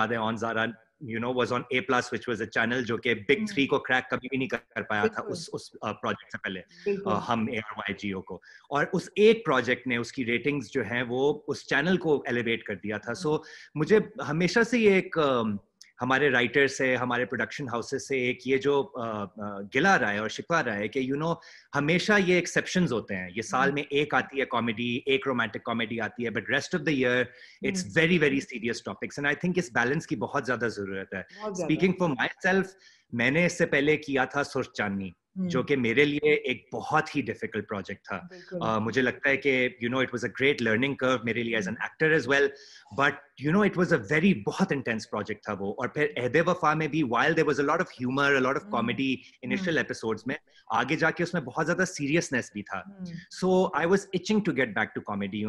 याद है on Zaara was on A+, which was a channel जो कि Big 3 को क्रैक कभी भी नहीं कर पाया था उस प्रोजेक्ट से पहले, हम ARYGO को, और उस एक प्रोजेक्ट ने उसकी रेटिंग्स जो हैं वो उस चैनल को एलिवेट कर दिया था. सो मुझे हमेशा से ये एक हमारे राइटर से, हमारे प्रोडक्शन हाउसेस से एक ये जो गिला रहा है और शिकवा रहा है कि हमेशा ये एक्सेप्शंस होते हैं. ये साल में एक आती है कॉमेडी, एक रोमांटिक कॉमेडी आती है, but rest of the year it's very very serious topics, and I think इस बैलेंस की बहुत ज्यादा जरूरत है. स्पीकिंग फॉर माई सेल्फ, मैंने इससे पहले किया था सुर्ख चांदनी, जो कि मेरे लिए एक बहुत ही डिफिकल्ट प्रोजेक्ट था. मुझे लगता है कि it was a great learning curve मेरे लिए as an actor as well, but it was a very बहुत इंटेंस प्रोजेक्ट था वो. और फिर अहदे वफा में भी while there was a lot of humor, a lot of comedy initial episodes में, आगे जाके उसमें बहुत ज्यादा सीरियसनेस भी था. So I was itching to get back to comedy.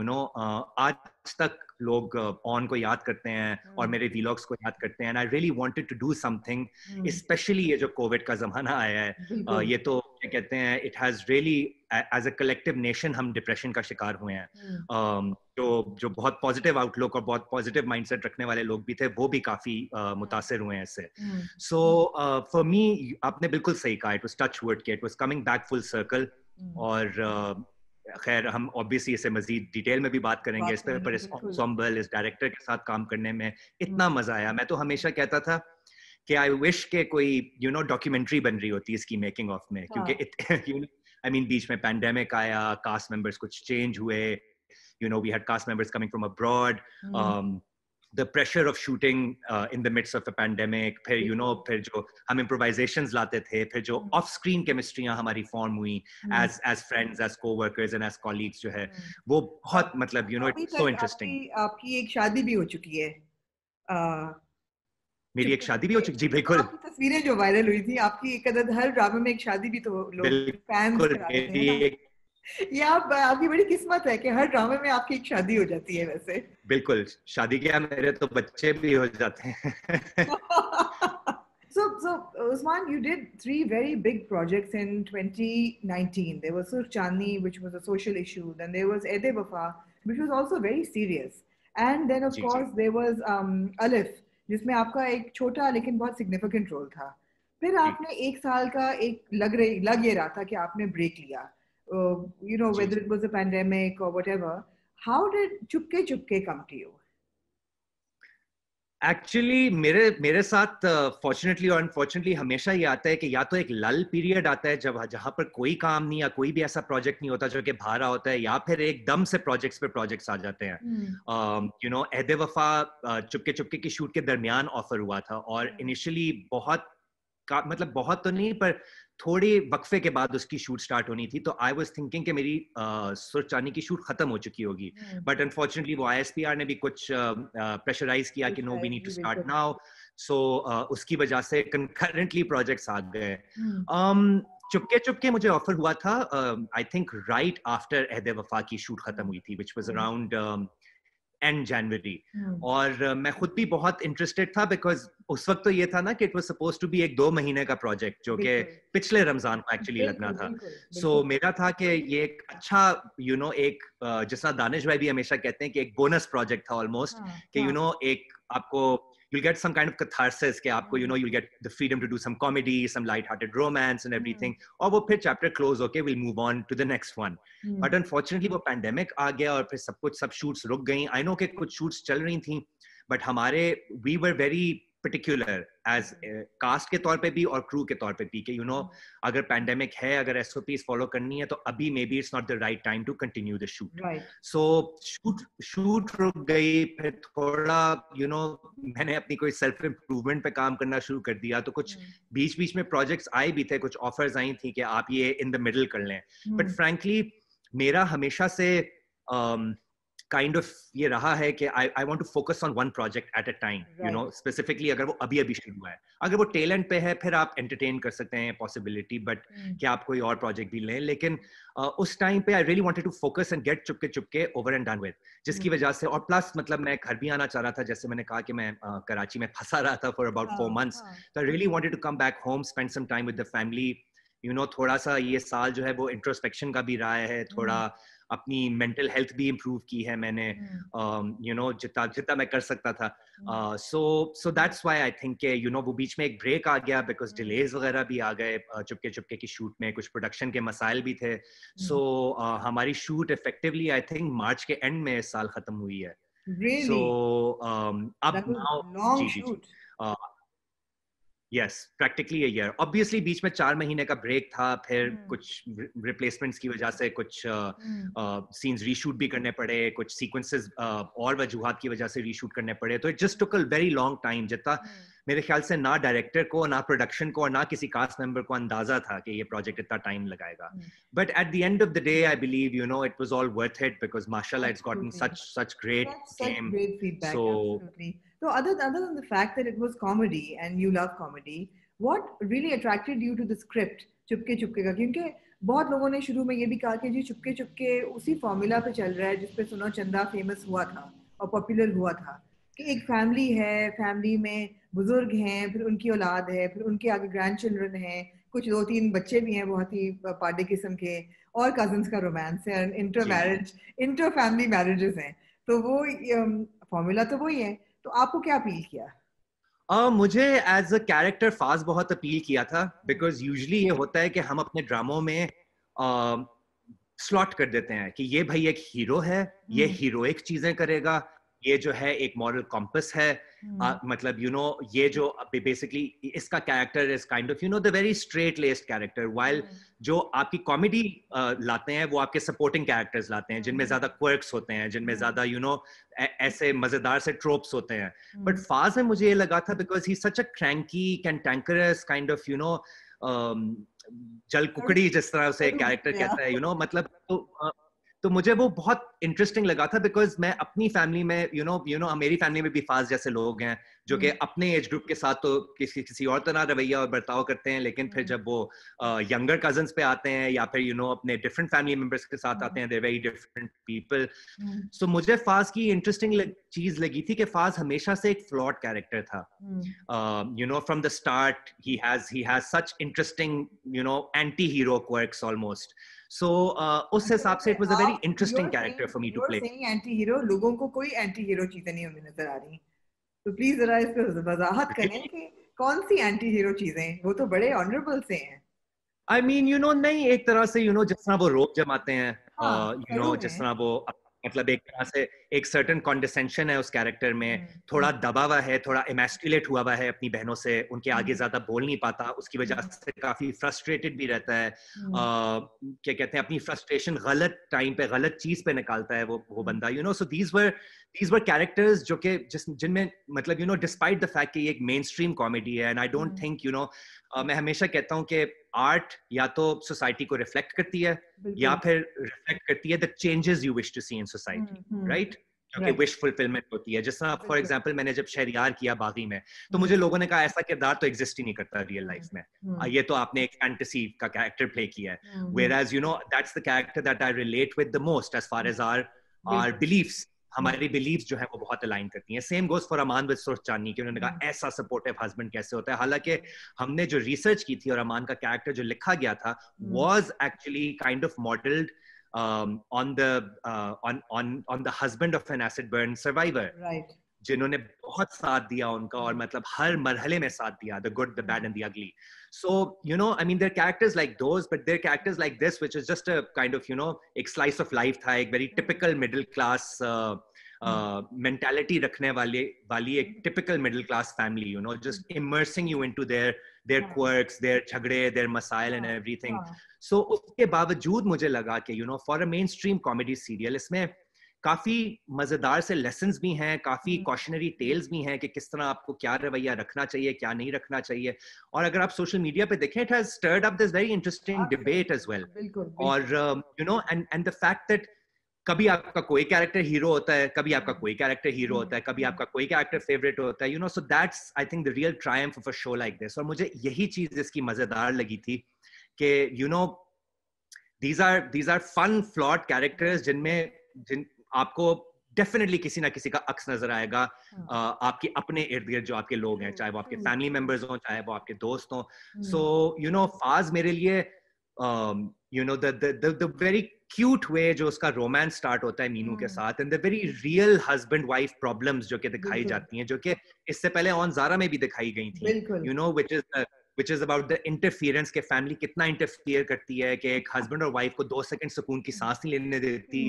आज तक लोग ऑन को याद करते हैं और मेरे व्लॉग्स को याद करते हैं, and I really wanted to do something, specially ये जो कोविड का जमाना आया है, ये तो क्या कहते हैं, it has really as a collective nation हम डिप्रेशन का शिकार हुए हैं. जो बहुत पॉजिटिव आउटलुक और बहुत पॉजिटिव माइंडसेट रखने वाले लोग भी थे, वो भी काफी मुतासिर हुए हैं इससे. सो फॉर मी, आपने बिल्कुल सही कहा, इट वाज टच वुड के it was coming back full circle. और खैर हम ऑब्वियसली इसे मजीद डिटेल में भी बात करेंगे इस पर इस एंसेम्बल, इस डायरेक्टर के साथ काम करने में इतना मजा आया. मैं तो हमेशा कहता था कि आई विश के कोई डॉक्यूमेंट्री बन रही होती इसकी मेकिंग ऑफ में, क्योंकि आई मीन बीच में पैंडेमिक आया, कास्ट मेंबर्स कुछ चेंज हुए, we had cast members coming from abroad, the pressure of shooting in the midst of a pandemic, फिर जो हम improvisations लाते थे, फिर जो off screen chemistryयाँ हमारी form हुई as friends, as co-workers and as colleagues, जो है वो बहुत मतलब it's so interesting. आपकी एक शादी भी हो चुकी है. मेरी एक शादी भी हो चुकी, जी बिल्कुल. आपकी तस्वीरें जो वायरल हुई थी, आपकी एक अदद हर ड्रामे में एक शादी भी तो लोग फैंस कराते हैं. ये आपकी बड़ी किस्मत है कि हर ड्रामे में आपकी एक शादी हो जाती है. वैसे बिल्कुल, शादी क्या, मेरे तो बच्चे भी हो जाते हैं. So Usman, you did 3 very big projects in 2019. There was Surkh Chandni, which was a social issue. Then there was Aide Wafa, which was also very serious. And then of course there was Alif, जिसमें आपका एक छोटा लेकिन बहुत significant role था. फिर आपने एक साल का लग ये रहा था कि आपने ब्रेक लिया. Whether it was a pandemic or whatever. How did Chupke Chupke come to you? Actually, मेरे साथ फॉर्चुनेटली और अनफॉर्चुनेटली हमेशा ये आता है कि या तो एक लल पीरियड आता है जहाँ पर कोई काम नहीं या कोई भी ऐसा प्रोजेक्ट नहीं होता जो कि बाहर होता है, या फिर एकदम से प्रोजेक्ट्स पे प्रोजेक्ट्स आ जाते हैं. अहदे वफा चुपके चुपके की शूट के दरमियान ऑफर हुआ था, और इनिशियली मतलब बहुत तो नहीं पर थोड़ी वक्फे के बाद उसकी शूट स्टार्ट होनी थी. तो आई वाज थिंकिंग कि मेरी सुर्ख चांदनी की शूट खत्म हो चुकी होगी, बट अनफॉर्चुनेटली वो ISPR ने भी कुछ प्रेशराइज किया कि no, we need to start now. So उसकी वजह से कंकरेंटली प्रोजेक्ट्स आ गए. चुपके चुपके मुझे ऑफर हुआ था आई थिंक राइट आफ्टर अहदे वफा की शूट खत्म हुई थी, विच वाज अराउंड एंड जनवरी. और मैं खुद भी बहुत इंटरेस्टेड था, बिकॉज उस वक्त तो ये था ना कि it was suppose to be एक 2 महीने का प्रोजेक्ट जो कि पिछले रमजान को एक्चुअली लगना था. सो मेरा था कि ये एक अच्छा एक जैसा दानिश भाई भी हमेशा कहते हैं कि एक बोनस प्रोजेक्ट था ऑलमोस्ट, कि एक आपको you'll get some kind of catharsis कि आपको you'll get the freedom to do some comedy, some light-hearted romance and everything. और वो फिर chapter close होके we'll move on to the next one. But unfortunately वो pandemic आ गया और फिर सब shoots रुक गई. I know कि कुछ shoots चल रही थी, but हमारे we were very particular as cast के तौर पे भी और crew के तौर पे भी कि अगर pandemic है, अगर SOPs follow करनी है, तो अभी maybe it's not the right time to continue the shoot. Right. So shoot रुक गई, फिर थोड़ा मैंने अपनी कोई self improvement पे काम करना शुरू कर दिया. तो कुछ बीच में projects आए भी थे, कुछ offers आई थी कि आप ये in the middle कर लें. But frankly मेरा हमेशा से kind of ये रहा है कि I want to focus on one project at a time, specifically अगर वो अभी शुरू हुआ है. अगर वो tail end पे है, फिर आप entertain कर सकते हैं possibility, but कि आप कोई और project भी लें. लेकिन उस time पे I really wanted to focus and get Chupke Chupke over and done with, जिसकी वजह से, और plus मतलब मैं घर भी आना चाह रहा था, जैसे मैंने कहा कि मैं कराची में फंसा रहा था for about 4 months. So I really wanted to come back home, spend some time with the family, थोड़ा सा ये साल जो है वो इंट्रोस्पेक्शन का भी रहा है, थोड़ा अपनी मेंटल हेल्थ भी इम्प्रूव की है मैंने, जितना जितना मैं कर सकता था। So that's why I think के वो बीच में एक ब्रेक आ गया बिकॉज डिलेज वगैरह भी आ गए चुपके चुपके की शूट में, कुछ प्रोडक्शन के मसाइल भी थे। सो हमारी shoot effectively I think March के एंड में इस साल खत्म हुई है। सो अब नाउ जी जी जी यस प्रैक्टिकली ईयर। ऑब्वियसली बीच में 4 महीने का ब्रेक था, फिर कुछ रिप्लेसमेंट्स की वजह से कुछ सीन्स रीशूट भी करने पड़े, कुछ सीक्वेंसेस और वजूहात की वजह से रीशूट करने पड़े, तो it just took a very long time, जितना मेरे ख्याल से ना डायरेक्टर को, ना प्रोडक्शन को और ना किसी कास्ट मेंबर को अंदाजा था कि ये प्रोजेक्ट इतना टाइम लगाएगा। But at the end of the day I believe it was all worth it because माशाल्लाह it's gotten such great game. Great feedback. So absolutely. So other than the fact that it was comedy and you love comedy, what really attracted you to the script Chupke Chupke का? क्योंकि बहुत लोगों ने शुरू में ये भी कहा कि जी चुपके चुपके उसी फॉर्मूला पे चल रहा है जिस पे सुनो चंदा फेमस हुआ था और पॉपुलर हुआ था, कि एक फैमिली है, फैमिली में बुजुर्ग हैं, फिर उनकी औलाद है, फिर उनके आगे ग्रैंड चिल्ड्रन हैं, कुछ 2-3 बच्चे भी हैं बहुत ही पार्टी किस्म के, और कजन्स का रोमांस है, इंटर फैमिली मैरिजेस हैं, तो वो फॉर्मूला तो वही है। तो आपको क्या अपील किया? मुझे एज अ कैरेक्टर फाज बहुत अपील किया था, बिकॉज यूजुअली ये होता है कि हम अपने ड्रामों में स्लॉट कर देते हैं कि ये भाई एक हीरो है, ये हीरोइक चीजें करेगा, ये जो है एक मॉरल कॉम्पस है, मतलब ये जो बेसिकली इसका character is kind of the very straight लेस्ड character, while जो आपकी कॉमेडी लाते हैं वो आपके सपोर्टिंग कैरेक्टर्स लाते हैं जिनमें ज्यादा क्वर्क्स होते हैं, जिनमें ज्यादा ऐसे मजेदार से ट्रोप्स होते हैं। बट फाज में मुझे ये लगा था because he such a cranky cantankerous kind of जल कुकड़ी जिस तरह उसे कैरेक्टर कहता है, मतलब तो मुझे वो बहुत इंटरेस्टिंग लगा था बिकॉज मैं अपनी फैमिली में मेरी फैमिली में भी फाज जैसे लोग हैं जो कि अपने एज ग्रुप के साथ तो किसी और तरह रवैया और बर्ताव करते हैं, लेकिन फिर जब वो यंगर कजन्स पे आते हैं या फिर अपने डिफरेंट फैमिली मेंबर्स के साथ आते हैं, दे वेरी डिफरेंट पीपल। सो मुझे फाज की इंटरेस्टिंग चीज लगी थी कि फाज हमेशा से एक फ्लॉट कैरेक्टर था। From the start he has such interesting anti hero quirks almost. So उस हिसाब से it was a very interesting character for me to play. Anti-hero, लोगों को कोई एंटी-हीरो चीजें नहीं हमें नजर आ रही, तो प्लीज जरा इस पे वजाहत करें कि कौन सी एंटी-हीरो चीजें, वो तो बड़े ऑनरेबल से हैं। I mean नहीं, एक तरह से जिस तरह वो रोप जमाते हैं, जिस तरह वो मतलब एक तरह से एक सर्टेन कॉन्डेसेंशन है उस कैरेक्टर में, थोड़ा दबा हुआ है, थोड़ा इमेस्कुलेट हुआ हुआ है अपनी बहनों से, उनके आगे ज्यादा बोल नहीं पाता, उसकी वजह से काफी फ्रस्ट्रेटेड भी रहता है, क्या कहते हैं अपनी फ्रस्ट्रेशन गलत टाइम पे गलत चीज पे निकालता है वो बंदा। सो these were कैरेक्टर्स जो कि जिनमें मतलब डिस्पाइट द फैक्ट कि ये एक मेन स्ट्रीम कॉमेडी है, एंड आई डोंट थिंक मैं हमेशा कहता हूँ कि आर्ट या तो सोसाइटी को रिफ्लेक्ट करती है या फिर रिफ्लेक्ट करती है the changes you wish to see in society, right? क्योंकि विश फुलफिलमेंट होती है। जिस तरह फॉर एग्जांपल मैंने जब शहरियार किया बागी में, तो मुझे लोगों ने कहा ऐसा किरदार तो एग्जिस्ट ही नहीं करता रियल लाइफ में, ये तो आपने एक फैंटेसी का कैरेक्टर प्ले किया है, whereas that's the character that I relate with the most as far as our beliefs, हमारी बिलीव्स जो है वो बहुत अलाइन करती हैं। Same goes for Aman with सुर्ख चांदनी, कि उन्होंने कहा ऐसा सपोर्टिव हस्बैंड कैसे होता है, हालांकि हमने जो रिसर्च की थी और अमान का कैरेक्टर जो लिखा गया था was actually kind of modelled on the husband of an acid burn survivor, right, जिन्होंने बहुत साथ दिया उनका और मतलब हर मरहले में साथ दिया, the good, the bad and the ugly. So I mean there are characters like those, but there are characters like this which is just a kind of एक slice of life था, एक very typical middle class mentality रखने वाली एक typical middle class family, just immersing you into their quirks, their झगड़े, their मसाइल and everything. So उसके बावजूद मुझे लगा कि for a mainstream comedy serial इसमें काफी मजेदार से लेसन्स भी हैं, काफी कॉशनरी टेल्स भी हैं कि किस तरह आपको क्या रवैया रखना चाहिए, क्या नहीं रखना चाहिए। और अगर आप सोशल मीडिया पे देखें, it has stirred up this very interesting debate as well. और एंड द फैक्ट दैट कभी आपका कोई कैरेक्टर हीरो होता है, कभी आपका कोई कैरेक्टर हीरो होता है, कभी आपका कोई कैरेक्टर फेवरेट होता है, so that's I think the real Triumph of a show like this. और मुझे यही चीज इसकी मजेदार लगी थी कि these are fun flawed characters जिन आपको डेफिनेटली किसी ना किसी का अक्स नजर आएगा आपके अपने इर्द गिर्द जो आपके लोग हैं, चाहे वो आपके फैमिली मेंबर्स हों, चाहे वो आपके दोस्त हों. सो यू नो फाज मेरे लिए you know the very cute way जो उसका रोमांस स्टार्ट होता है मीनू के साथ, and the very real husband wife problems जो कि दिखाई जाती हैं, जो कि इससे पहले ऑन ज़ारा में भी दिखाई गई थी, you know, which is about the interference के फैमिली कितना इंटरफियर करती है कि एक हस्बैंड और वाइफ को 2 सेकंड सुकून की सांस नहीं लेने देती.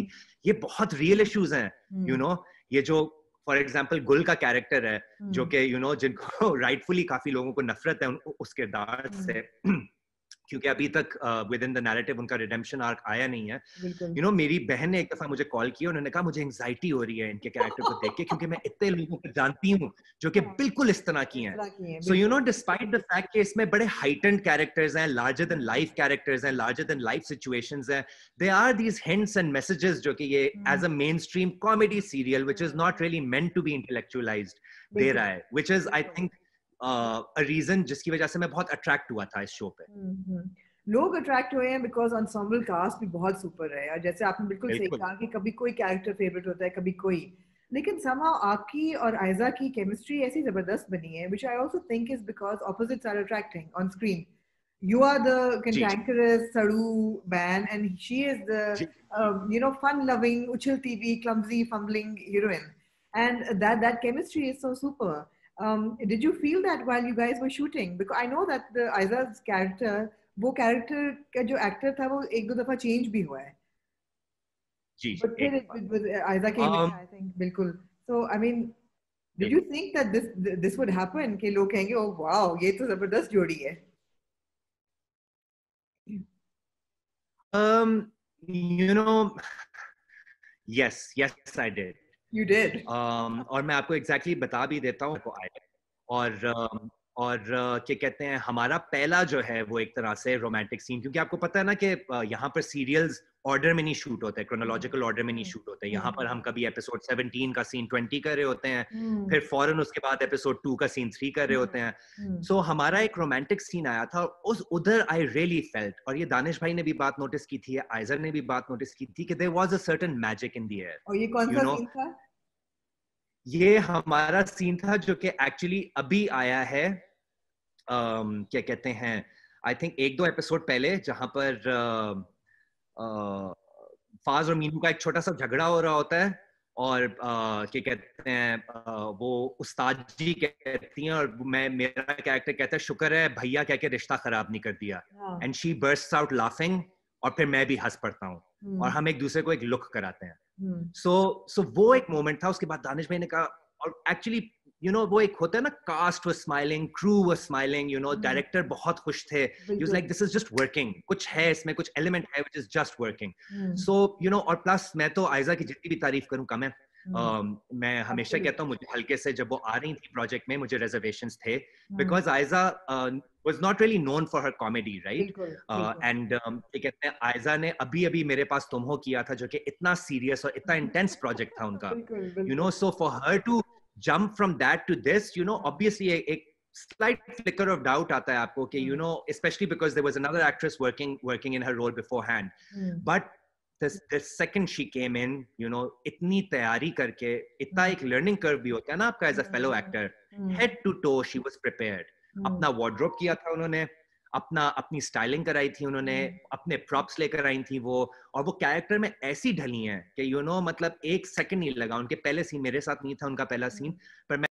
ये बहुत रियल इश्यूज हैं, यू नो. ये जो फॉर एग्जांपल गुल का कैरेक्टर है जो कि यू नो जिनको राइटफुली काफी लोगों को नफरत है उस किरदार से, क्योंकि अभी तक विद इन द नैरेटिव उनका रिडेम्पशन आर्क आया नहीं है. यू नो मेरी बहन ने एक दफा मुझे कॉल किया, उन्होंने कहा मुझे एंजाइटी हो रही है इनके कैरेक्टर को देख के, क्योंकि मैं इतने लोगों को जानती हूँ जो कि बिल्कुल इस तरह की हैं. So you know despite the fact कि इसमें बड़े हाइटेंड कैरेक्टर्स हैं, लार्जर देन लाइफ कैरेक्टर्स हैं, लार्जर देन लाइफ सिचुएशंस हैं, they are these hints and messages जो कि ये as a mainstream comedy serial which is not really meant to be intellectualized दे रहा है, which is I think a reason जिसकी वजह से मैं बहुत अट्रैक्ट हुआ था इस शो पे. लोग अट्रैक्ट हुए हैं बिकॉज एंसेम्बल कास्ट भी बहुत सुपर है, और जैसे आपने बिल्कुल सही कहा कि कभी कोई कैरेक्टर फेवरेट होता है, कभी कोई, लेकिन somehow आपकी और आयजा की केमिस्ट्री ऐसी जबरदस्त बनी है, which I also think is because opposites are attracting on screen. You are the cantankerous Sadu man, and she is the you know, fun-loving, uchil TV, clumsy, fumbling heroine, and that chemistry is so super. Did you feel that while you guys were shooting? Because I know that the Aiza's character, वो character का जो actor था वो एक दो दफा change भी हुआ है. जी. But फिर आयजा के I think बिल्कुल. So I mean, did you think that this would happen कि लोग कहेंगे oh wow ये तो जबरदस्त जोड़ी है? You know, yes, I did. You did. और मैं आपको exactly बता भी देता हूँ. और क्या कहते हैं, हमारा पहला जो है वो एक तरह से रोमांटिक सीन, क्योंकि आपको पता है ना कि यहाँ पर सीरियल्स ऑर्डर में नहीं शूट होते, क्रोनोलॉजिकल ऑर्डर में नहीं शूट होते. यहाँ पर हम कभी एपिसोड 17 का सीन 20 कर रहे होते हैं, फिर फौरन उसके बाद एपिसोड 2 का सीन 3 कर रहे होते हैं. सो हमारा एक रोमांटिक सीन आया था उस उधर आई रियली फेल्ट, और ये दानिश भाई ने भी बात नोटिस की थी, आइजर ने भी बात नोटिस की थी कि there was a certain magic in the air. और ये कौन सा सीन था? ये हमारा सीन था जो कि एक्चुअली अभी आया है, क्या कहते हैं, आई थिंक 1-2 एपिसोड पहले, जहां पर फाज और मीनू का एक छोटा सा झगड़ा हो रहा होता है, और क्या कहते हैं वो उस्ताद जी कहती हैं, और मेरा कैरेक्टर कहता है शुक्र है भैया कह के रिश्ता खराब नहीं कर दिया, and she bursts out laughing, और फिर मैं भी हंस पड़ता हूँ, और हम एक दूसरे को एक लुक कराते हैं. सो वो एक मोमेंट था. उसके बाद दानिश भाई ने कहा, और एक्चुअली you know वो एक होता है ना, cast was smiling, crew was smiling, you know, director बहुत खुश थे. He was like, this is just working. कुछ है इसमें, कुछ एलिमेंट है which is just working. So you know, और प्लस मैं तो आयजा की जितनी भी तारीफ करूं कम है. मैं हमेशा कहता हूँ मुझे हल्के से, जब वो आ रही थी प्रोजेक्ट में, मुझे रिजर्वेशंस थे, because Aiza was not really known for her comedy, right? And क्या कहते हैं, आयजा ने अभी मेरे पास तुम हो किया था, जो कि इतना सीरियस और इतना इंटेंस प्रोजेक्ट था उनका. You know, so for her to jump from that to this, you know, obviously a slight flicker of doubt आता है आपको कि you know, especially because there was another actress working in her role beforehand. But the second she came in, you know, इतनी तैयारी करके, इतना एक learning curve भी होता है ना आपका as a fellow actor, head to toe she was prepared. अपना wardrobe किया था उन्होंने, अपनी स्टाइलिंग कराई थी उन्होंने, अपने प्रॉप्स लेकर आई थी वो, और वो कैरेक्टर में ऐसी ढली हैं कि यू नो मतलब 1 सेकंड नहीं लगा. उनके पहले सीन मेरे साथ नहीं था, उनका पहला सीन, पर मैं